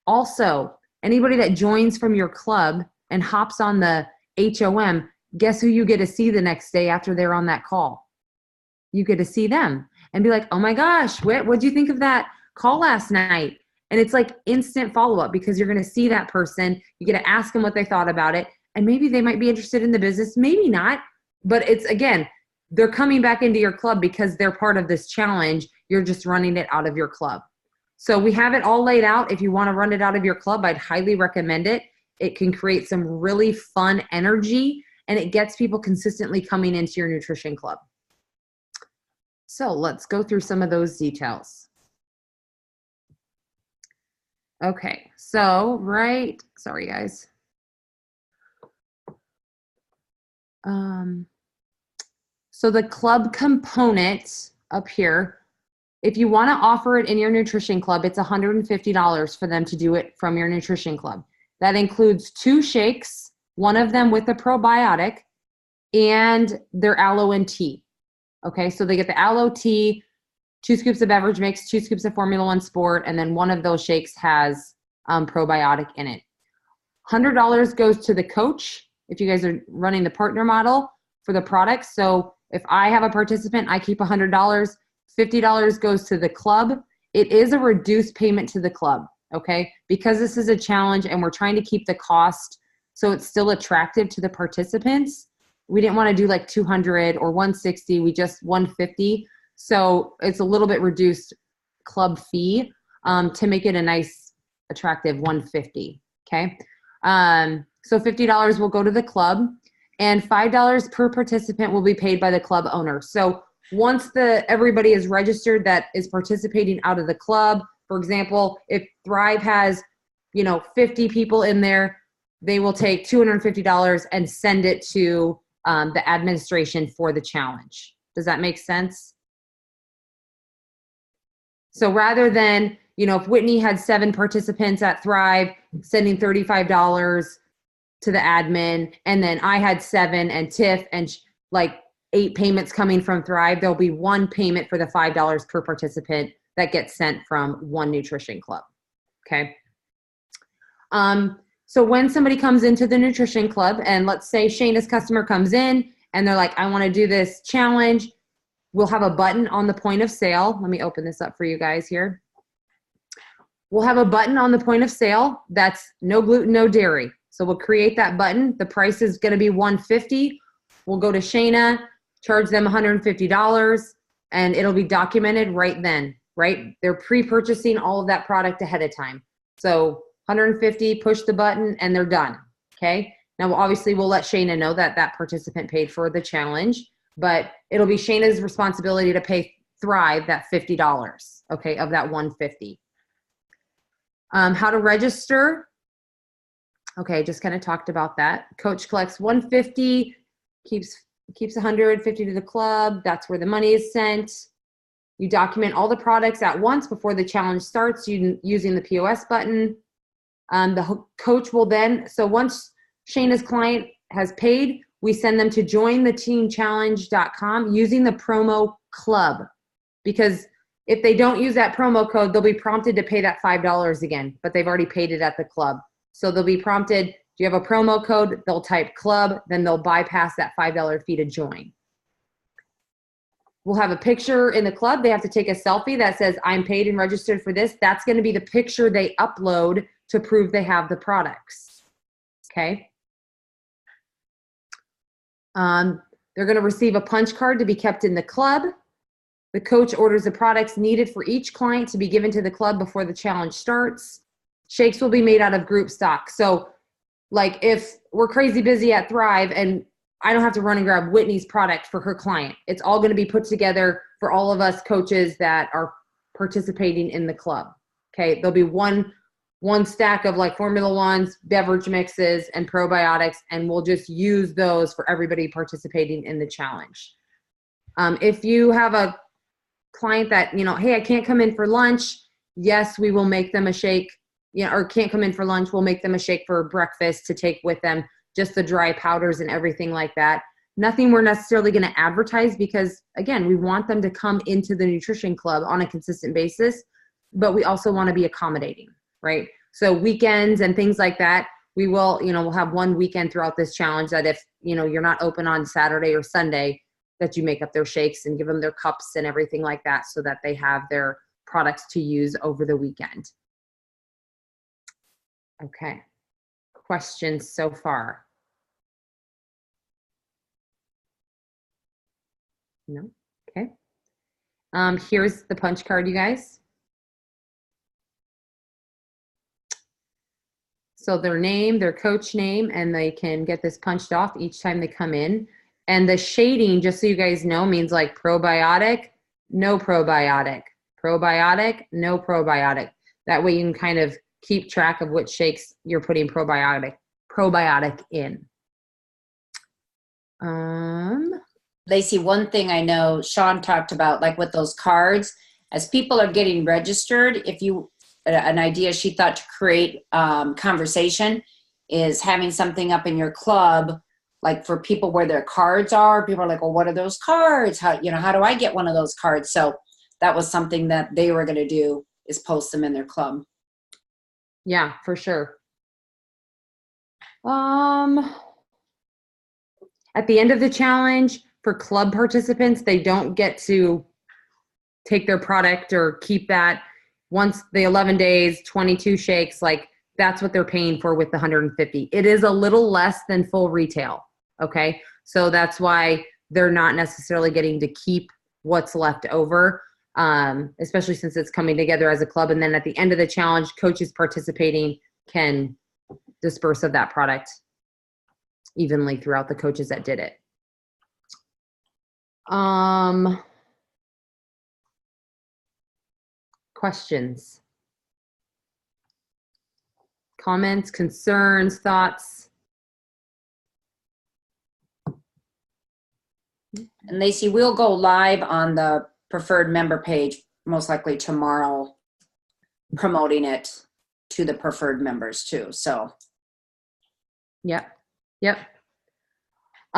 Also, anybody that joins from your club and hops on the HOM, guess who you get to see the next day after they're on that call? You get to see them and be like, oh my gosh, what'd you think of that call last night? And it's like instant follow-up because you're going to see that person. You get to ask them what they thought about it. And maybe they might be interested in the business, maybe not. But it's, again, they're coming back into your club because they're part of this challenge. You're just running it out of your club. So we have it all laid out. If you want to run it out of your club, I'd highly recommend it. It can create some really fun energy, and it gets people consistently coming into your nutrition club. So let's go through some of those details. Okay, so sorry guys. So the club component up here, if you want to offer it in your nutrition club, it's $150 for them to do it from your nutrition club. That includes 2 shakes, one of them with a probiotic, and their aloe and tea. Okay, so they get the aloe tea, 2 scoops of beverage mix, 2 scoops of Formula One Sport, and then one of those shakes has probiotic in it. $100 goes to the coach if you guys are running the partner model for the products. So if I have a participant, I keep $100. $50 goes to the club. It is a reduced payment to the club, okay? Because this is a challenge and we're trying to keep the cost so it's still attractive to the participants. We didn't want to do like 200 or 160, we just 150. So it's a little bit reduced club fee to make it a nice, attractive 150, okay? So $50 will go to the club and $5 per participant will be paid by the club owner. So once everybody is registered that is participating out of the club, for example, if Thrive has, 50 people in there, they will take $250 and send it to the administration for the challenge. Does that make sense? So rather than, if Whitney had 7 participants at Thrive, sending $35 to the admin, and then I had 7 and Tiff and 8 payments coming from Thrive, there'll be 1 payment for the $5 per participant that gets sent from one nutrition club, okay? So when somebody comes into the nutrition club, and let's say Shayna's customer comes in and they're like, I want to do this challenge, we'll have a button on the point of sale. Let me open this up for you guys here. We'll have a button on the point of sale that's no gluten, no dairy. So we'll create that button. The price is going to be $150. We'll go to Shayna, charge them $150, and it'll be documented right then, right? They're pre-purchasing all of that product ahead of time. So $150, push the button, and they're done, okay? Now, obviously, we'll let Shayna know that that participant paid for the challenge, but it'll be Shayna's responsibility to pay Thrive that $50, okay, of that $150. How to register. Okay, just kind of talked about that. Coach collects $150, keeps $150 to the club. That's where the money is sent. You document all the products at once before the challenge starts using the POS button. The coach will then, so once Shayna's client has paid, we send them to jointheteenchallenge.com using the promo club, because if they don't use that promo code, they'll be prompted to pay that $5 again, but they've already paid it at the club. So they'll be prompted, do you have a promo code? They'll type club, then they'll bypass that $5 fee to join. We'll have a picture in the club. They have to take a selfie that says, I'm paid and registered for this. That's going to be the picture they upload to prove they have the products, okay? They're going to receive a punch card to be kept in the club. The coach orders the products needed for each client to be given to the club before the challenge starts. Shakes will be made out of group stock. So like if we're crazy busy at Thrive and I don't have to run and grab Whitney's product for her client, it's all going to be put together for all of us coaches that are participating in the club. Okay, there'll be one stack of like Formula Ones, beverage mixes, and probiotics, and we'll just use those for everybody participating in the challenge. If you have a client that, hey, I can't come in for lunch, yes, we will make them a shake, or can't come in for lunch, we'll make them a shake for breakfast to take with them, just the dry powders and everything like that. Nothing we're necessarily going to advertise because, again, we want them to come into the nutrition club on a consistent basis, but we also want to be accommodating, right? So weekends and things like that, we will, we'll have one weekend throughout this challenge that if, you're not open on Saturday or Sunday, that you make up their shakes and give them their cups and everything like that so that they have their products to use over the weekend. Okay. Questions so far? No? Okay. Here's the punch card, you guys. So their name, their coach name, and they can get this punched off each time they come in. And the shading, just so you guys know, means like probiotic, no probiotic, probiotic, no probiotic. That way you can kind of keep track of which shakes you're putting probiotic in. Lacey, one thing I know Sean talked about, like with those cards, as people are getting registered, an idea she thought to create conversation is having something up in your club, like for people where their cards are. People are like, well, what are those cards? How do I get one of those cards? So that was something that they were going to do, is post them in their club. Yeah, for sure. At the end of the challenge, for club participants, they don't get to take their product or keep that. Once the 11 days, 22 shakes, like that's what they're paying for with the 150. It is a little less than full retail. Okay. So that's why they're not necessarily getting to keep what's left over, especially since it's coming together as a club. And then at the end of the challenge, coaches participating can disperse of that product evenly throughout the coaches that did it. Questions, comments, concerns, thoughts? And Lacey, we'll go live on the preferred member page, most likely tomorrow, promoting it to the preferred members too. So. Yep.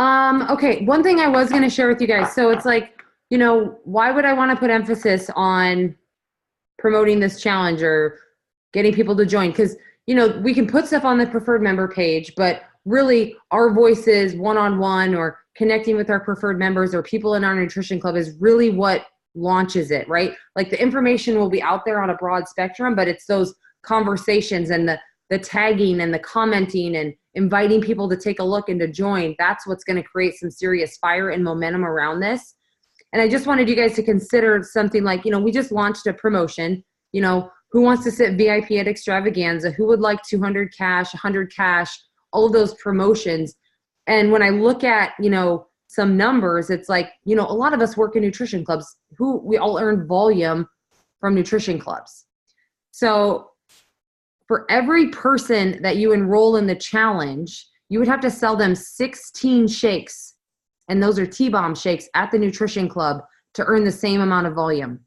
Okay. One thing I was going to share with you guys. So it's like, you know, why would I want to put emphasis on promoting this challenge or getting people to join? Because, you know, we can put stuff on the preferred member page, but really our voices one-on-one or connecting with our preferred members or people in our nutrition club is really what launches it, right? Like the information will be out there on a broad spectrum, but it's those conversations and the tagging and the commenting and inviting people to take a look and to join. That's what's going to create some serious fire and momentum around this. And I just wanted you guys to consider something like, you know, we just launched a promotion, you know, who wants to sit VIP at Extravaganza? Who would like 200 cash, 100 cash, all of those promotions. And when I look at, you know, some numbers, it's like, you know, a lot of us work in nutrition clubs who we all earn volume from nutrition clubs. So for every person that you enroll in the challenge, you would have to sell them 16 shakes. And those are T-bomb shakes at the nutrition club to earn the same amount of volume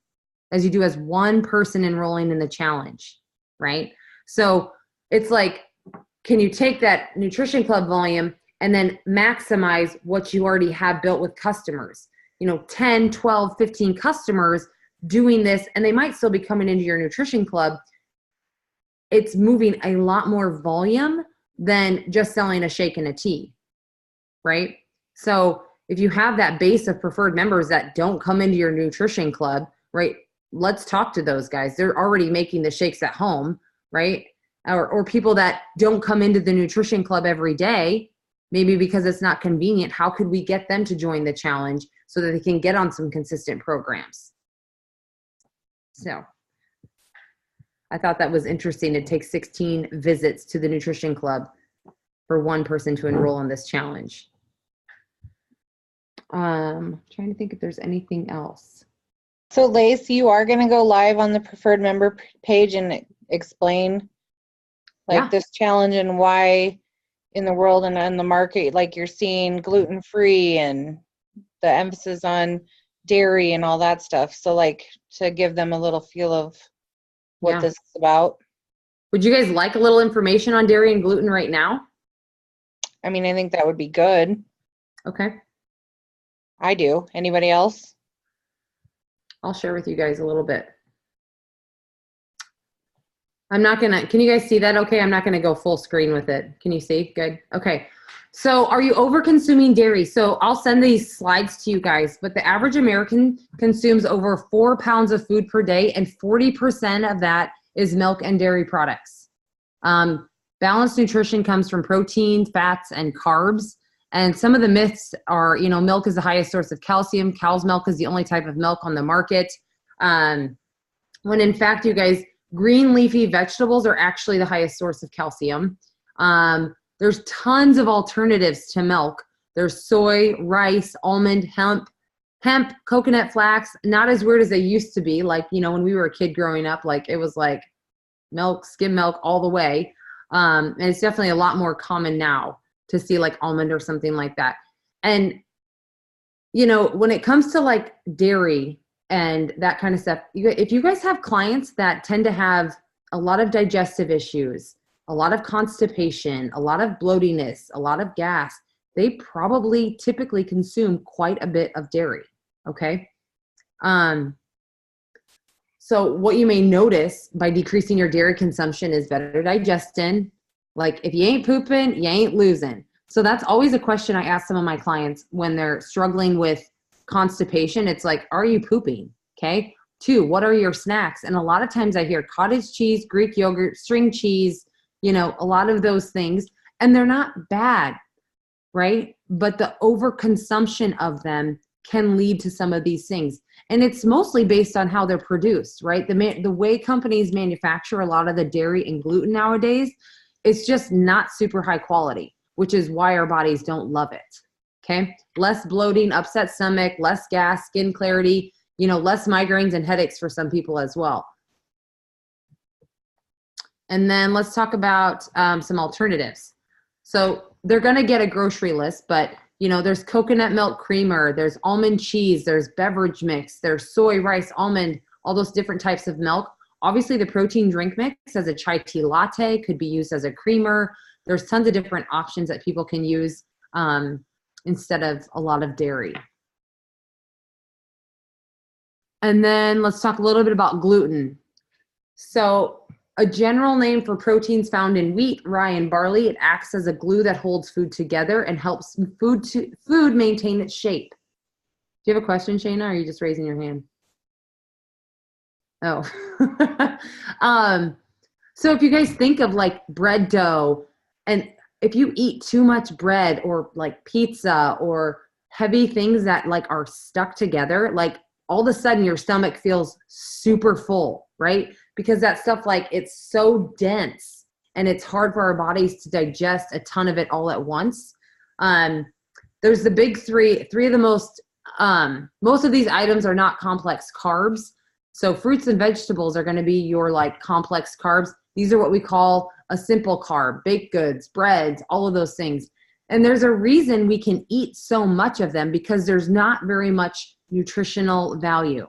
as you do as one person enrolling in the challenge, right? So it's like, can you take that nutrition club volume and then maximize what you already have built with customers? You know, 10, 12, 15 customers doing this, and they might still be coming into your nutrition club. It's moving a lot more volume than just selling a shake and a tea, right? So if you have that base of preferred members that don't come into your nutrition club, right, let's talk to those guys. They're already making the shakes at home, right? Or people that don't come into the nutrition club every day, maybe because it's not convenient. How could we get them to join the challenge so that they can get on some consistent programs? So I thought that was interesting. It takes 16 visits to the nutrition club for one person to enroll in this challenge. Trying to think if there's anything else. So Lace, you are going to go live on the preferred member page and explain this challenge and why in the world and in the market, like you're seeing gluten-free and the emphasis on dairy and all that stuff. So like to give them a little feel of what this is about. Would you guys like a little information on dairy and gluten right now? I mean, I think that would be good. Okay. I do. Anybody else? I'll share with you guys a little bit. I'm not gonna, can you guys see that? Okay, I'm not gonna go full screen with it. Can you see? Good. Okay. So are you over consuming dairy? So I'll send these slides to you guys, but the average American consumes over 4 pounds of food per day, and 40% of that is milk and dairy products. Balanced nutrition comes from protein, fats, and carbs. And some of the myths are, you know, milk is the highest source of calcium. Cow's milk is the only type of milk on the market. When in fact, you guys, green leafy vegetables are actually the highest source of calcium. There's tons of alternatives to milk. There's soy, rice, almond, hemp, coconut flax, not as weird as they used to be. Like, you know, when we were a kid growing up, like it was like milk, skim milk all the way. And it's definitely a lot more common now to see like almond or something like that. And, you know, when it comes to like dairy and that kind of stuff, if you guys have clients that tend to have a lot of digestive issues, a lot of constipation, a lot of bloatiness, a lot of gas, they probably typically consume quite a bit of dairy, okay? So what you may notice by decreasing your dairy consumption is better digestion. Like if you ain't pooping, you ain't losing. So that's always a question I ask some of my clients when they're struggling with constipation. It's like, are you pooping? Okay. 2, what are your snacks? And a lot of times I hear cottage cheese, Greek yogurt, string cheese, you know, a lot of those things, and they're not bad, right? But the overconsumption of them can lead to some of these things. And it's mostly based on how they're produced, right? The way companies manufacture a lot of the dairy and gluten nowadays, it's just not super high quality, which is why our bodies don't love it, okay? Less bloating, upset stomach, less gas, skin clarity, you know, less migraines and headaches for some people as well. And then let's talk about some alternatives. So they're going to get a grocery list, but you know, there's coconut milk creamer, there's almond cheese, there's beverage mix, there's soy, rice, almond, all those different types of milk. Obviously the protein drink mix as a chai tea latte could be used as a creamer. There's tons of different options that people can use instead of a lot of dairy. And then let's talk a little bit about gluten. So a general name for proteins found in wheat, rye, and barley, it acts as a glue that holds food together and helps food maintain its shape. Do you have a question, Shayna, or are you just raising your hand? Oh. So if you guys think of like bread dough, and if you eat too much bread or like pizza or heavy things that like are stuck together, like all of a sudden your stomach feels super full, right? Because that stuff, like, it's so dense and it's hard for our bodies to digest a ton of it all at once. There's the big three of the most of these items are not complex carbs. So fruits and vegetables are going to be your like complex carbs. These are what we call a simple carb, baked goods, breads, all of those things. And there's a reason we can eat so much of them, because there's not very much nutritional value.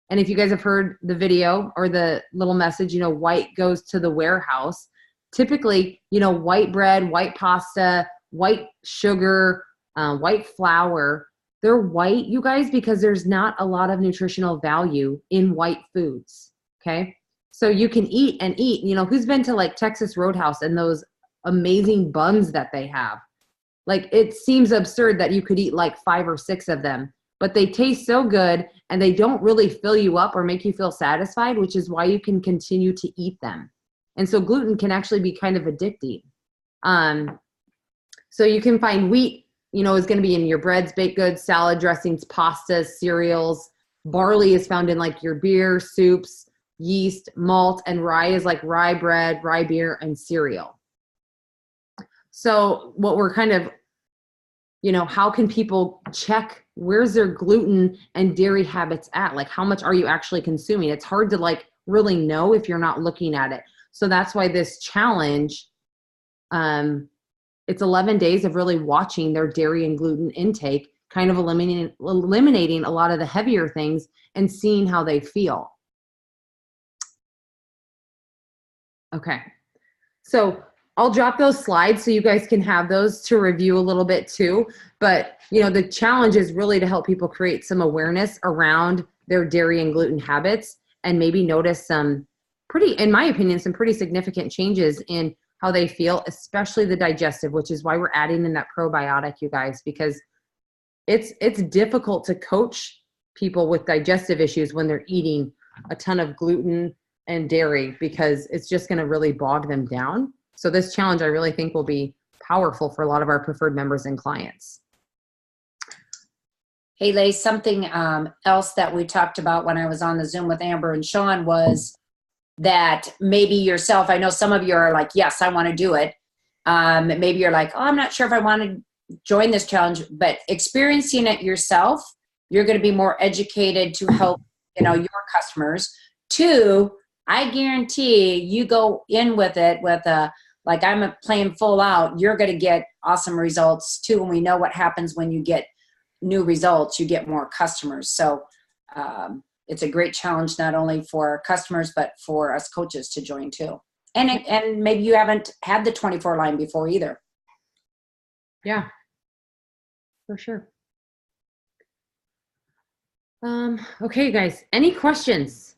And if you guys have heard the video or the little message, you know, white goes to the warehouse. Typically, you know, white bread, white pasta, white sugar, white flour, they're white, you guys, because there's not a lot of nutritional value in white foods, okay? So you can eat and eat. You know, who's been to like Texas Roadhouse and those amazing buns that they have? Like, it seems absurd that you could eat like 5 or 6 of them, but they taste so good and they don't really fill you up or make you feel satisfied, which is why you can continue to eat them. And so gluten can actually be kind of addicting. So you can find wheat, you know, is going to be in your breads, baked goods, salad dressings, pastas, cereals. Barley is found in like your beer, soups, yeast, malt, and rye is like rye bread, rye beer, and cereal. So what we're kind of, you know, how can people check where's their gluten and dairy habits at? Like, how much are you actually consuming? It's hard to like really know if you're not looking at it. So that's why this challenge, it's 11 days of really watching their dairy and gluten intake, kind of eliminating a lot of the heavier things and seeing how they feel. Okay. So I'll drop those slides so you guys can have those to review a little bit too. But, you know, the challenge is really to help people create some awareness around their dairy and gluten habits and maybe notice some pretty, in my opinion, some pretty significant changes in how they feel, especially the digestive, which is why we're adding in that probiotic, you guys, because it's difficult to coach people with digestive issues when they're eating a ton of gluten and dairy, because it's just going to really bog them down. So this challenge, I really think, will be powerful for a lot of our preferred members and clients. Hey, Lace, something else that we talked about when I was on the Zoom with Amber and Sean was that maybe yourself, I know some of you are like, yes, I want to do it. Maybe you're like, oh, I'm not sure if I want to join this challenge, but experiencing it yourself, you're going to be more educated to help, you know, your customers. 2, I guarantee you go in with it with a, like, I'm playing full out, you're going to get awesome results too. And we know what happens when you get new results, you get more customers. So it's a great challenge, not only for customers, but for us coaches to join too. And maybe you haven't had the 24 line before either. Yeah, for sure. Okay, guys, any questions?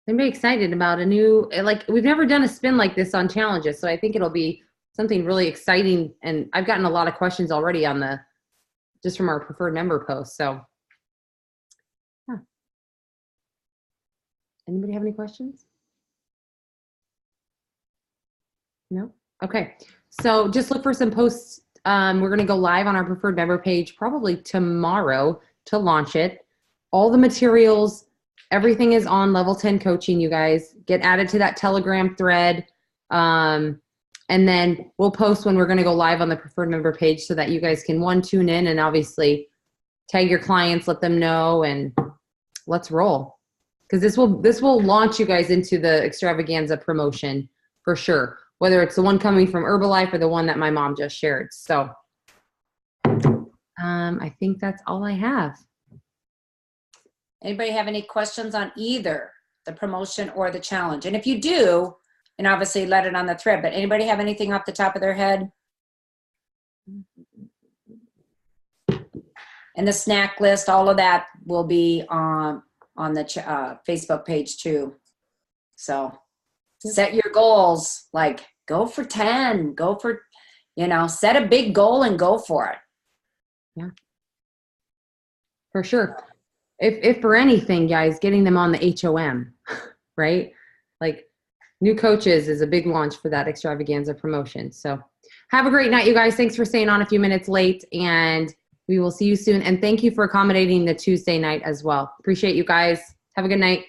Anybody excited about a new, like, we've never done a spin like this on challenges, so I think it'll be something really exciting. And I've gotten a lot of questions already on just from our preferred member post. So, yeah. Anybody have any questions? No? Okay. So just look for some posts. We're going to go live on our preferred member page probably tomorrow to launch it. All the materials, everything is on Level 10 Coaching, you guys. Get added to that Telegram thread. And then we'll post when we're going to go live on the preferred member page so that you guys can, tune in and obviously tag your clients, let them know, and let's roll. Because this will launch you guys into the Extravaganza promotion for sure, whether it's the one coming from Herbalife or the one that my mom just shared. So I think that's all I have. Anybody have any questions on either the promotion or the challenge? And if you do, and obviously let it on the thread, but anybody have anything off the top of their head? And the snack list, all of that will be on the Facebook page too. So set your goals, like go for 10, go for, set a big goal and go for it. Yeah, for sure. If for anything, guys, getting them on the HOM, right? Like new coaches is a big launch for that Extravaganza promotion. So have a great night, you guys. Thanks for staying on a few minutes late, and we will see you soon. And thank you for accommodating the Tuesday night as well. Appreciate you guys. Have a good night.